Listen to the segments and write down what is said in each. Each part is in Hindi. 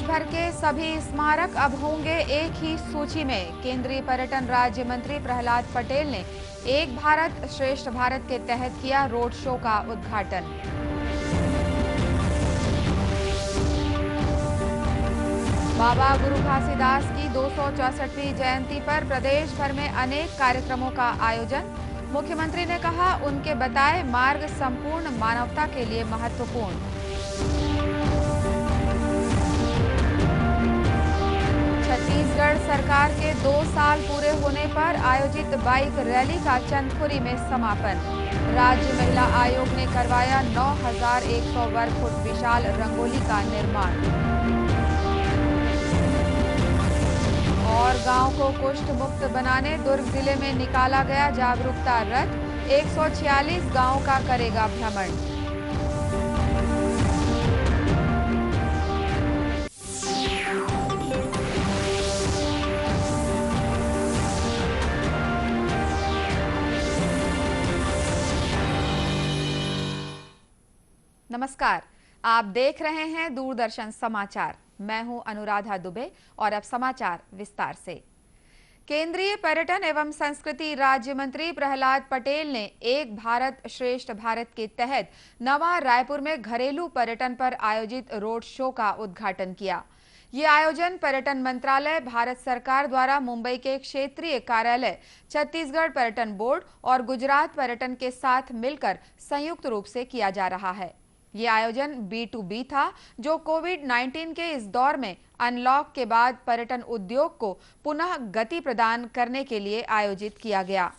भर के सभी स्मारक अब होंगे एक ही सूची में। केंद्रीय पर्यटन राज्य मंत्री प्रहलाद पटेल ने एक भारत श्रेष्ठ भारत के तहत किया रोड शो का उद्घाटन। बाबा गुरु घासीदास की 264वीं जयंती पर प्रदेश भर में अनेक कार्यक्रमों का आयोजन। मुख्यमंत्री ने कहा, उनके बताए मार्ग संपूर्ण मानवता के लिए महत्वपूर्ण। छत्तीसगढ़ सरकार के 2 साल पूरे होने पर आयोजित बाइक रैली का चंदखुरी में समापन। राज्य महिला आयोग ने करवाया 9100 वर्ग फुट विशाल रंगोली का निर्माण। और गांव को कुष्ठ मुक्त बनाने दुर्ग जिले में निकाला गया जागरूकता रथ। 146 गांवों का करेगा भ्रमण। नमस्कार, आप देख रहे हैं दूरदर्शन समाचार। मैं हूं अनुराधा दुबे और अब समाचार विस्तार से। केंद्रीय पर्यटन एवं संस्कृति राज्य मंत्री प्रहलाद पटेल ने एक भारत श्रेष्ठ भारत के तहत नवा रायपुर में घरेलू पर्यटन पर आयोजित रोड शो का उद्घाटन किया। ये आयोजन पर्यटन मंत्रालय, भारत सरकार द्वारा मुंबई के क्षेत्रीय कार्यालय, छत्तीसगढ़ पर्यटन बोर्ड और गुजरात पर्यटन के साथ मिलकर संयुक्त रूप से किया जा रहा है। ये आयोजन B2B था, जो कोविड-19 के इस दौर में अनलॉक के बाद पर्यटन उद्योग को पुनः गति प्रदान करने के लिए आयोजित किया गया।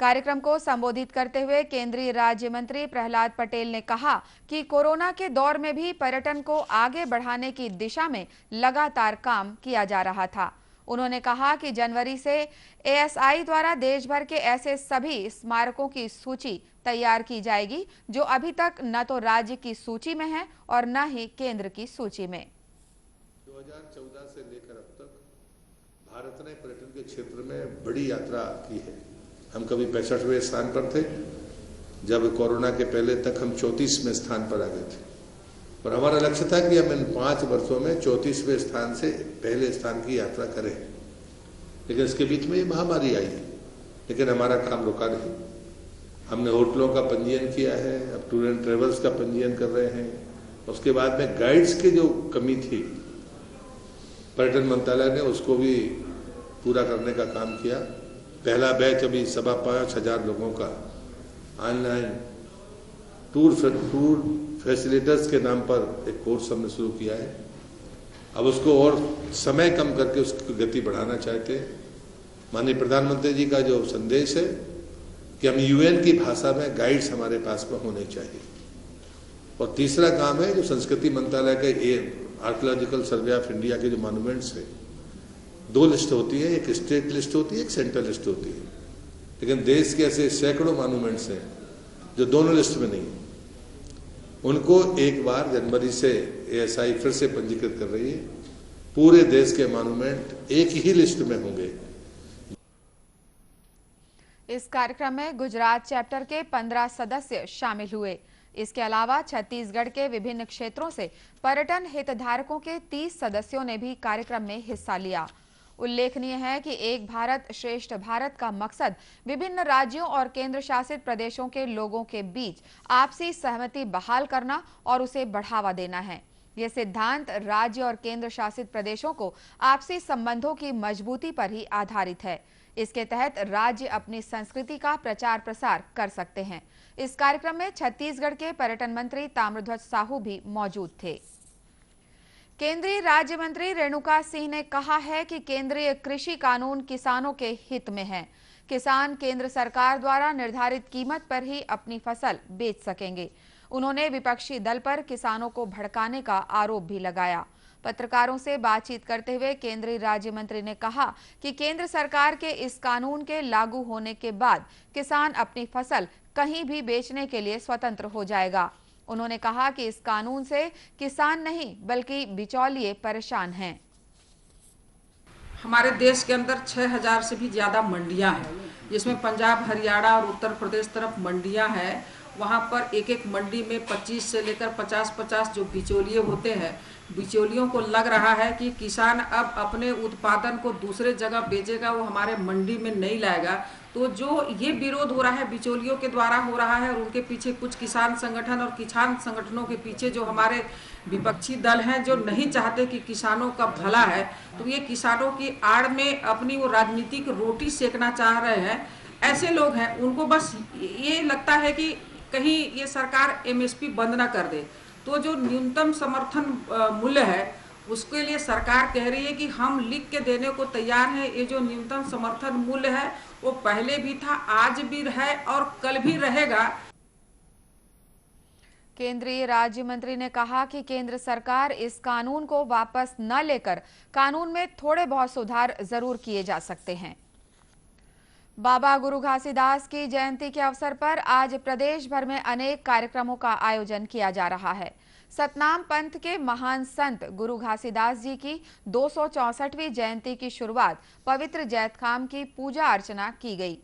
कार्यक्रम को संबोधित करते हुए केंद्रीय राज्य मंत्री प्रहलाद पटेल ने कहा कि कोरोना के दौर में भी पर्यटन को आगे बढ़ाने की दिशा में लगातार काम किया जा रहा था। उन्होंने कहा कि जनवरी से ASI द्वारा देश भर के ऐसे सभी स्मारकों की सूची तैयार की जाएगी जो अभी तक न तो राज्य की सूची में है और न ही केंद्र की सूची में। 2014 से लेकर अब तक भारत ने पर्यटन के क्षेत्र में बड़ी यात्रा की है। हम कभी 65वें स्थान पर थे, जब कोरोना के पहले तक हम 34वें स्थान पर आ गए थे। और हमारा लक्ष्य था कि हम इन 5 वर्षों में 34वें स्थान से पहले स्थान की यात्रा करें। लेकिन इसके बीच में ये महामारी आई, लेकिन हमारा काम रुका नहीं। हमने होटलों का पंजीयन किया है, अब टूर एंड ट्रेवल्स का पंजीयन कर रहे हैं। उसके बाद में गाइड्स की जो कमी थी, पर्यटन मंत्रालय ने उसको भी पूरा करने का काम किया। पहला बैच अभी 5,500 लोगों का ऑनलाइन टूर फैसिलिटेटर्स के नाम पर एक कोर्स हमने शुरू किया है। अब उसको और समय कम करके उसकी गति बढ़ाना चाहते हैं। माननीय प्रधानमंत्री जी का जो संदेश है कि हम UN की भाषा में गाइड्स हमारे पास में होने चाहिए। और तीसरा काम है जो संस्कृति मंत्रालय के आर्कियोलॉजिकल सर्वे ऑफ इंडिया के जो मॉन्यूमेंट्स है, 2 लिस्ट होती है, एक स्टेट लिस्ट होती है, एक सेंट्रल लिस्ट होती है। लेकिन देश के ऐसे सैकड़ों मॉन्यूमेंट्स हैं जो दोनों लिस्ट में नहीं है। उनको एक बार जनवरी से ASI फिर से पंजीकृत कर रही है। पूरे देश के मॉन्यूमेंट एक ही लिस्ट में होंगे। इस कार्यक्रम में गुजरात चैप्टर के 15 सदस्य शामिल हुए। इसके अलावा छत्तीसगढ़ के विभिन्न क्षेत्रों से पर्यटन हितधारकों के 30 सदस्यों ने भी कार्यक्रम में हिस्सा लिया। उल्लेखनीय है कि एक भारत श्रेष्ठ भारत का मकसद विभिन्न राज्यों और केंद्र शासित प्रदेशों के लोगों के बीच आपसी सहमति बहाल करना और उसे बढ़ावा देना है। यह सिद्धांत राज्य और केंद्र शासित प्रदेशों को आपसी संबंधों की मजबूती पर ही आधारित है। इसके तहत राज्य अपनी संस्कृति का प्रचार प्रसार कर सकते हैं। इस कार्यक्रम में छत्तीसगढ़ के पर्यटन मंत्री ताम्रध्वज साहू भी मौजूद थे। केंद्रीय राज्य मंत्री रेणुका सिंह ने कहा है कि केंद्रीय कृषि कानून किसानों के हित में है। किसान केंद्र सरकार द्वारा निर्धारित कीमत पर ही अपनी फसल बेच सकेंगे। उन्होंने विपक्षी दल पर किसानों को भड़काने का आरोप भी लगाया। पत्रकारों से बातचीत करते हुए केंद्रीय राज्य मंत्री ने कहा कि केंद्र सरकार के इस कानून के लागू होने के बाद किसान अपनी फसल कहीं भी बेचने के लिए स्वतंत्र हो जाएगा। उन्होंने कहा कि इस कानून से किसान नहीं बल्कि बिचौलिए परेशान हैं। हमारे देश के अंदर 6,000 से भी ज़्यादा मंडियां हैं, जिसमें पंजाब, हरियाणा और उत्तर प्रदेश तरफ मंडियां हैं वहाँ पर एक एक मंडी में 25 से लेकर 50-50 जो बिचौलिए होते हैं, बिचौलियों को लग रहा है कि किसान अब अपने उत्पादन को दूसरे जगह बेचेगा, वो हमारे मंडी में नहीं लाएगा। तो जो ये विरोध हो रहा है बिचौलियों के द्वारा हो रहा है, और उनके पीछे कुछ किसान संगठन और किसान संगठनों के पीछे जो हमारे विपक्षी दल हैं जो नहीं चाहते कि किसानों का भला है, तो ये किसानों की आड़ में अपनी वो राजनीतिक रोटी सेकना चाह रहे हैं। ऐसे लोग हैं, उनको बस ये लगता है कि कहीं ये सरकार एमएसपी बंद ना कर दे। तो जो न्यूनतम समर्थन मूल्य है उसके लिए सरकार कह रही है कि हम लिख के देने को तैयार हैं। ये जो न्यूनतम समर्थन मूल्य है वो पहले भी था, आज भी है और कल भी रहेगा। केंद्रीय राज्य मंत्री ने कहा कि केंद्र सरकार इस कानून को वापस न लेकर कानून में थोड़े बहुत सुधार जरूर किए जा सकते हैं। बाबा गुरु घासीदास की जयंती के अवसर पर आज प्रदेश भर में अनेक कार्यक्रमों का आयोजन किया जा रहा है। सतनाम पंथ के महान संत गुरु घासीदास जी की 264वीं जयंती की शुरुआत पवित्र जैतखाम की पूजा अर्चना की गई।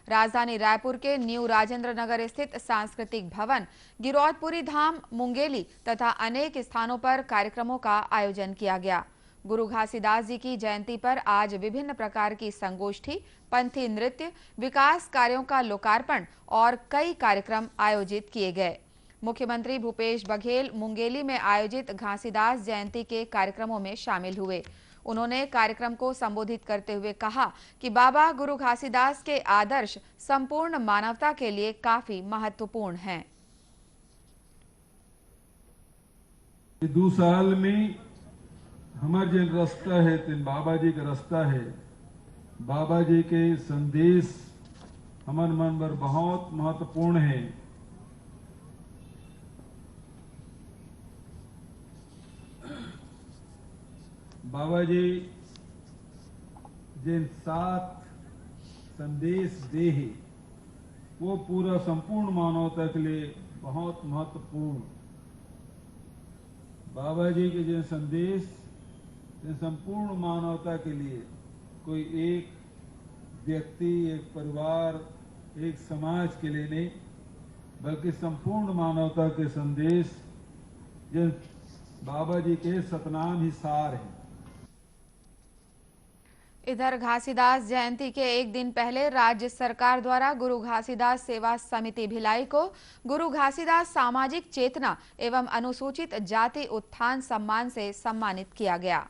राजधानी रायपुर के न्यू राजेंद्र नगर स्थित सांस्कृतिक भवन, गिरौदपुरी धाम, मुंगेली तथा अनेक स्थानों पर कार्यक्रमों का आयोजन किया गया। गुरु घासीदास जी की जयंती पर आज विभिन्न प्रकार की संगोष्ठी, पंथी नृत्य, विकास कार्यों का लोकार्पण और कई कार्यक्रम आयोजित किए गए। मुख्यमंत्री भूपेश बघेल मुंगेली में आयोजित घासीदास जयंती के कार्यक्रमों में शामिल हुए। उन्होंने कार्यक्रम को संबोधित करते हुए कहा कि बाबा गुरु घासीदास के आदर्श संपूर्ण मानवता के लिए काफी महत्वपूर्ण हैं। 2 साल में हमार जो रास्ता है तीन बाबा जी का रास्ता है। बाबा जी के संदेश हमारे मन पर बहुत महत्वपूर्ण है। बाबा जी जिन 7 संदेश दे है वो पूरा संपूर्ण मानवता के लिए बहुत महत्वपूर्ण। बाबा जी के जो संदेश संपूर्ण मानवता के लिए, कोई एक व्यक्ति, एक परिवार, एक समाज के लिए नहीं, बल्कि संपूर्ण मानवता के संदेश जो बाबा जी के सतनाम ही सार है। इधर घासीदास जयंती के एक दिन पहले राज्य सरकार द्वारा गुरु घासीदास सेवा समिति भिलाई को गुरु घासीदास सामाजिक चेतना एवं अनुसूचित जाति उत्थान सम्मान से सम्मानित किया गया।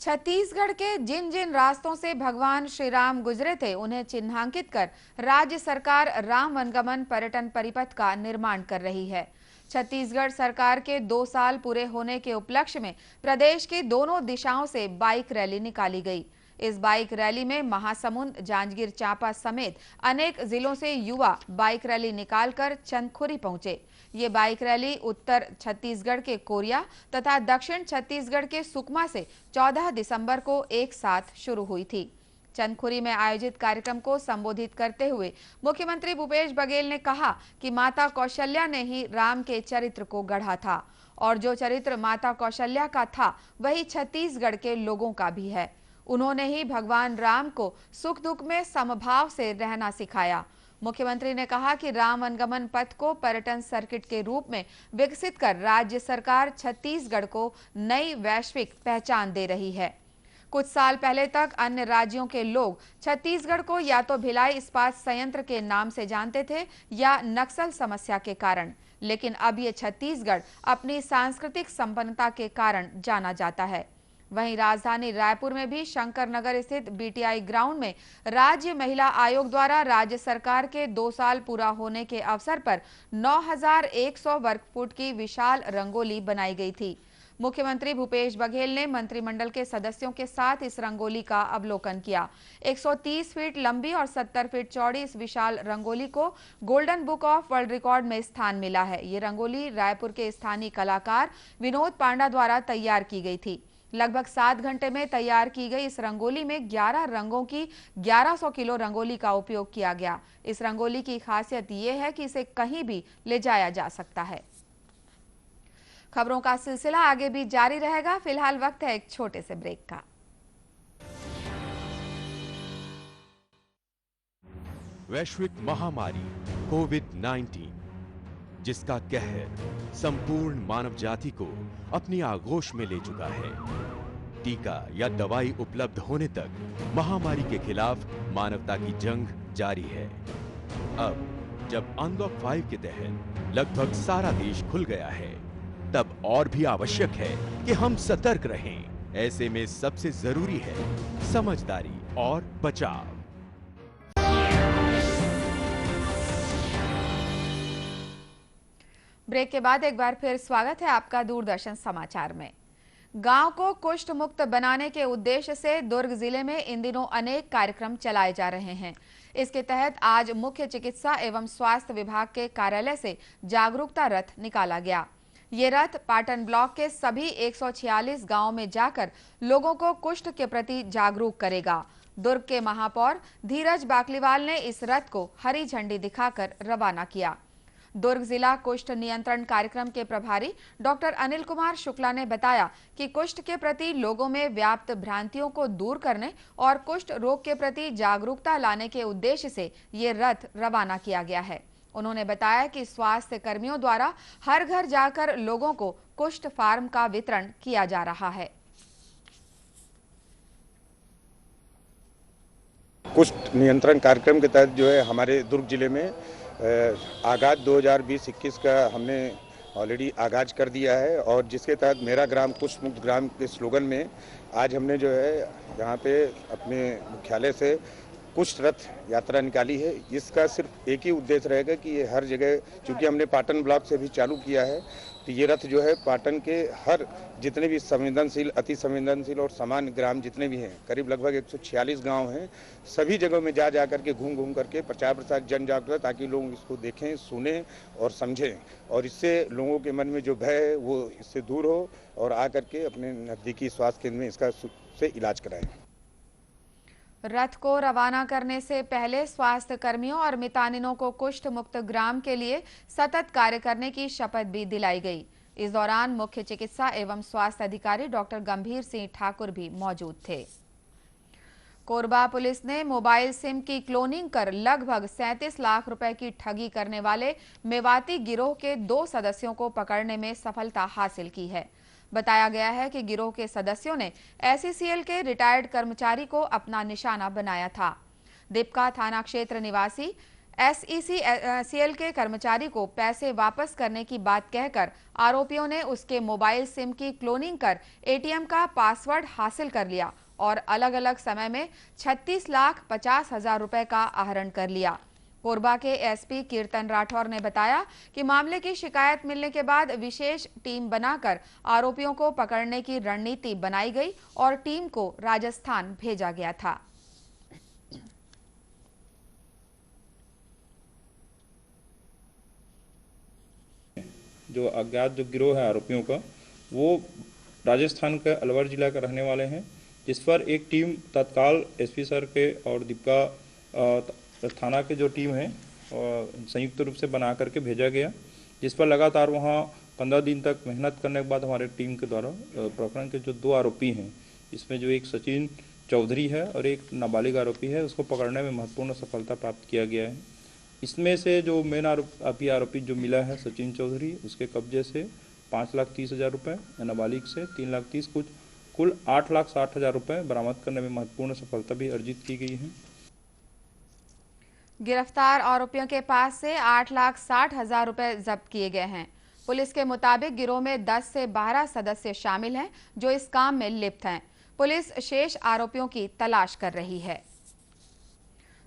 छत्तीसगढ़ के जिन जिन रास्तों से भगवान श्री राम गुजरे थे उन्हें चिन्हांकित कर राज्य सरकार राम वनगमन पर्यटन परिपथ का निर्माण कर रही है। छत्तीसगढ़ सरकार के 2 साल पूरे होने के उपलक्ष्य में प्रदेश की दोनों दिशाओं से बाइक रैली निकाली गई। इस बाइक रैली में महासमुंद, जांजगीर चांपा समेत अनेक जिलों से युवा बाइक रैली निकालकर चंदखुरी पहुंचे। ये बाइक रैली उत्तर छत्तीसगढ़ के कोरिया तथा दक्षिण छत्तीसगढ़ के सुकमा से 14 दिसंबर को एक साथ शुरू हुई थी। चंदखुरी में आयोजित कार्यक्रम को संबोधित करते हुए मुख्यमंत्री भूपेश बघेल ने कहा कि माता कौशल्या ने ही राम के चरित्र को गढ़ा था और जो चरित्र माता कौशल्या का था वही छत्तीसगढ़ के लोगों का भी है। उन्होंने ही भगवान राम को सुख दुख में समभाव से रहना सिखाया। मुख्यमंत्री ने कहा कि राम वनगमन पथ को पर्यटन सर्किट के रूप में विकसित कर राज्य सरकार छत्तीसगढ़ को नई वैश्विक पहचान दे रही है। कुछ साल पहले तक अन्य राज्यों के लोग छत्तीसगढ़ को या तो भिलाई इस्पात संयंत्र के नाम से जानते थे या नक्सल समस्या के कारण, लेकिन अब ये छत्तीसगढ़ अपनी सांस्कृतिक संपन्नता के कारण जाना जाता है। वहीं राजधानी रायपुर में भी शंकर नगर स्थित बीटीआई ग्राउंड में राज्य महिला आयोग द्वारा राज्य सरकार के 2 साल पूरा होने के अवसर पर 9100 वर्ग फुट की विशाल रंगोली बनाई गई थी। मुख्यमंत्री भूपेश बघेल ने मंत्रिमंडल के सदस्यों के साथ इस रंगोली का अवलोकन किया। 130 फीट लंबी और 70 फीट चौड़ी इस विशाल रंगोली को golden book of world record में स्थान मिला है। ये रंगोली रायपुर के स्थानीय कलाकार विनोद पांडा द्वारा तैयार की गई थी। लगभग 7 घंटे में तैयार की गई इस रंगोली में 11 रंगों की 1100 किलो रंगोली का उपयोग किया गया। इस रंगोली की खासियत ये है कि इसे कहीं भी ले जाया जा सकता है। खबरों का सिलसिला आगे भी जारी रहेगा। फिलहाल वक्त है एक छोटे से ब्रेक का। वैश्विक महामारी कोविड-19, जिसका कहर संपूर्ण मानव जाति को अपनी आगोश में ले चुका है। टीका या दवाई उपलब्ध होने तक महामारी के खिलाफ मानवता की जंग जारी है। अब जब अनलॉक 5 के तहत लगभग सारा देश खुल गया है, तब और भी आवश्यक है कि हम सतर्क रहें। ऐसे में सबसे जरूरी है समझदारी और बचाव। ब्रेक के बाद एक बार फिर स्वागत है आपका दूरदर्शन समाचार में। गांव को कुष्ठ मुक्त बनाने के उद्देश्य से दुर्ग जिले में इन दिनों अनेक कार्यक्रम चलाए जा रहे हैं। इसके तहत आज मुख्य चिकित्सा एवं स्वास्थ्य विभाग के कार्यालय से जागरूकता रथ निकाला गया। ये रथ पाटन ब्लॉक के सभी 146 गांवों में जाकर लोगों को कुष्ठ के प्रति जागरूक करेगा। दुर्ग के महापौर धीरज बाकलीवाल ने इस रथ को हरी झंडी दिखाकर रवाना किया। दुर्ग जिला कुष्ठ नियंत्रण कार्यक्रम के प्रभारी डॉक्टर अनिल कुमार शुक्ला ने बताया कि कुष्ठ के प्रति लोगों में व्याप्त भ्रांतियों को दूर करने और कुष्ठ रोग के प्रति जागरूकता लाने के उद्देश्य से ये रथ रवाना किया गया है। उन्होंने बताया कि स्वास्थ्य कर्मियों द्वारा हर घर जाकर लोगों को कुष्ठ फार्म का वितरण किया जा रहा है। कुष्ठ नियंत्रण कार्यक्रम के तहत जो है हमारे दुर्ग जिले में आगाज 2020-21 का हमने ऑलरेडी आगाज कर दिया है, और जिसके तहत मेरा ग्राम कुष्ठ मुक्त ग्राम के स्लोगन में आज हमने जो है यहाँ पे अपने मुख्यालय से कुष्ठ रथ यात्रा निकाली है। इसका सिर्फ एक ही उद्देश्य रहेगा कि ये हर जगह, चूंकि हमने पाटन ब्लॉक से भी चालू किया है, तो ये रथ जो है पाटन के हर जितने भी संवेदनशील, अति संवेदनशील और सामान्य ग्राम जितने भी हैं, करीब लगभग 146 गांव हैं, सभी जगहों में जा करके घूम करके प्रचार प्रसार जन जागरूकता, ताकि लोग इसको देखें, सुने और समझें, और इससे लोगों के मन में जो भय है वो इससे दूर हो और आ करके अपने नज़दीकी स्वास्थ्य केंद्र में इसका से इलाज कराएं। रथ को रवाना करने से पहले स्वास्थ्य कर्मियों और मितानिनों को कुष्ठ मुक्त ग्राम के लिए सतत कार्य करने की शपथ भी दिलाई गई। इस दौरान मुख्य चिकित्सा एवं स्वास्थ्य अधिकारी डॉक्टर गंभीर सिंह ठाकुर भी मौजूद थे। कोरबा पुलिस ने मोबाइल सिम की क्लोनिंग कर लगभग 37 लाख रुपए की ठगी करने वाले मेवाती गिरोह के 2 सदस्यों को पकड़ने में सफलता हासिल की है। बताया गया है कि गिरोह के सदस्यों ने SECL के रिटायर्ड कर्मचारी को अपना निशाना बनाया था। दीपका थाना क्षेत्र निवासी SECL के कर्मचारी को पैसे वापस करने की बात कहकर आरोपियों ने उसके मोबाइल सिम की क्लोनिंग कर ATM का पासवर्ड हासिल कर लिया और अलग अलग समय में 36,50,000 रुपए का आहरण कर लिया। कोरबा के SP कीर्तन राठौर ने बताया कि मामले की शिकायत मिलने के बाद विशेष टीम बनाकर आरोपियों को पकड़ने की रणनीति बनाई गई और टीम को राजस्थान भेजा गया था। जो अज्ञात जो गिरोह है आरोपियों का, वो राजस्थान के अलवर जिला का रहने वाले हैं, जिस पर एक टीम तत्काल SP सर के और दीपका थाना के जो टीम है संयुक्त रूप से बना करके भेजा गया, जिस पर लगातार वहाँ 15 दिन तक मेहनत करने के बाद हमारे टीम के द्वारा प्रकरण के जो 2 आरोपी हैं, इसमें जो एक सचिन चौधरी है और एक नाबालिग आरोपी है, उसको पकड़ने में महत्वपूर्ण सफलता प्राप्त किया गया है। इसमें से जो मेन आरोपी जो मिला है सचिन चौधरी, उसके कब्जे से 5,30,000 रुपये, नाबालिग से 3,30,000, कुल 8,60,000 रुपये बरामद करने में महत्वपूर्ण सफलता भी अर्जित की गई है। गिरफ्तार आरोपियों के पास से 8,60,000 रुपए जब्त किए गए हैं। पुलिस के मुताबिक गिरोह में 10 से 12 सदस्य शामिल हैं जो इस काम में लिप्त हैं। पुलिस शेष आरोपियों की तलाश कर रही है।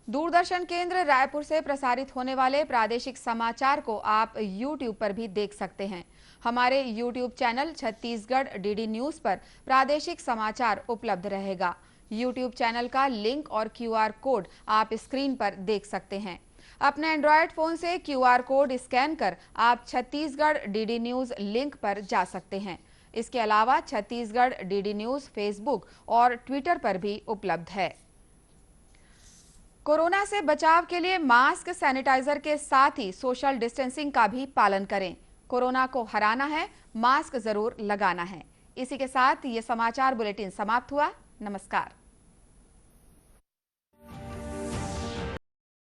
दूरदर्शन केंद्र रायपुर से प्रसारित होने वाले प्रादेशिक समाचार को आप YouTube पर भी देख सकते हैं। हमारे YouTube channel Chhattisgarh DD news पर प्रादेशिक समाचार उपलब्ध रहेगा। YouTube चैनल का लिंक और QR कोड आप स्क्रीन पर देख सकते हैं। अपने एंड्रॉयड फोन से QR कोड स्कैन कर आप छत्तीसगढ़ DD न्यूज लिंक पर जा सकते हैं। इसके अलावा छत्तीसगढ़ DD न्यूज फेसबुक और ट्विटर पर भी उपलब्ध है। कोरोना से बचाव के लिए मास्क, सैनिटाइजर के साथ ही सोशल डिस्टेंसिंग का भी पालन करें। कोरोना को हराना है, मास्क जरूर लगाना है। इसी के साथ ये समाचार बुलेटिन समाप्त हुआ। नमस्कार।